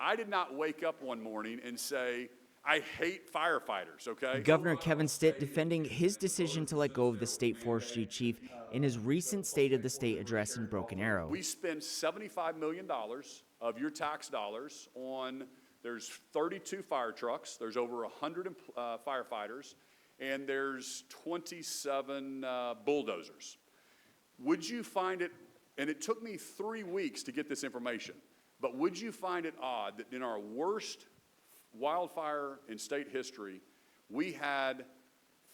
I did not wake up one morning and say, I hate firefighters, okay? Governor Kevin Stitt defending his decision to let go of the state forestry chief in his recent State of the State address in Broken Arrow. We spend $75 million of your tax dollars on, there's 32 fire trucks, there's over 100 firefighters, and there's 27 bulldozers. Would you find it, and it took me 3 weeks to get this information, but would you find it odd that in our worst wildfire in state history, we had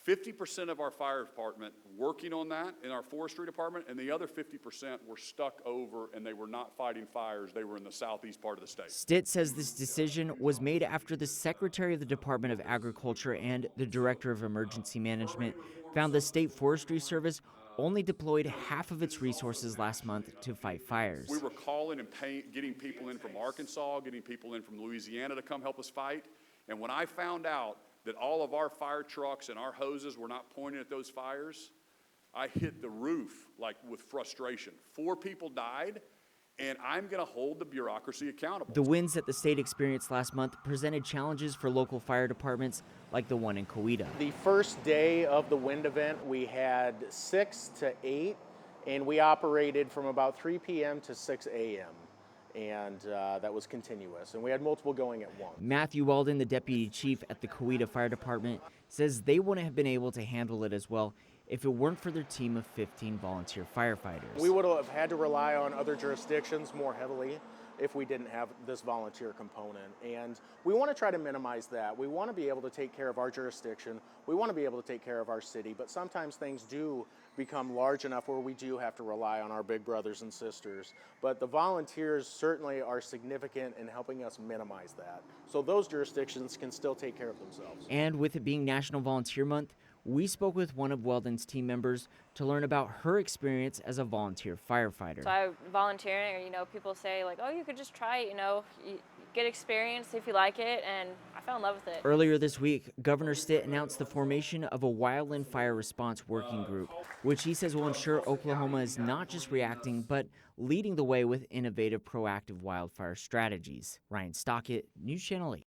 50% of our fire department working on that in our forestry department, and the other 50% were stuck over and they were not fighting fires. They were in the southeast part of the state. Stitt says this decision was made after the Secretary of the Department of Agriculture and the Director of Emergency Management found the State Forestry Service only deployed half of its resources last month to fight fires. We were calling and getting people in from Arkansas, getting people in from Louisiana to come help us fight. And when I found out that all of our fire trucks and our hoses were not pointing at those fires, I hit the roof like with frustration. 4 people died, and I'm going to hold the bureaucracy accountable. The winds that the state experienced last month presented challenges for local fire departments like the one in Coweta. The first day of the wind event, we had 6 to 8, and we operated from about 3 p.m. to 6 a.m. And that was continuous, and we had multiple going at once. Matthew Walden, the deputy chief at the Coweta Fire Department, says they wouldn't have been able to handle it as well if it weren't for their team of 15 volunteer firefighters. We would have had to rely on other jurisdictions more heavily if we didn't have this volunteer component, and we want to try to minimize that. We want to be able to take care of our jurisdiction, we want to be able to take care of our city, but sometimes things do become large enough where we do have to rely on our big brothers and sisters. But the volunteers certainly are significant in helping us minimize that, so those jurisdictions can still take care of themselves. And with it being National Volunteer Month, we spoke with one of Weldon's team members to learn about her experience as a volunteer firefighter. So I volunteering, or people say like, oh, you could just try it, you get experience if you like it, and I fell in love with it. Earlier this week, Governor Stitt announced the formation of a wildland fire response working group, which he says will ensure Oklahoma is not just reacting, but leading the way with innovative, proactive wildfire strategies. Ryan Stockett, News Channel 8.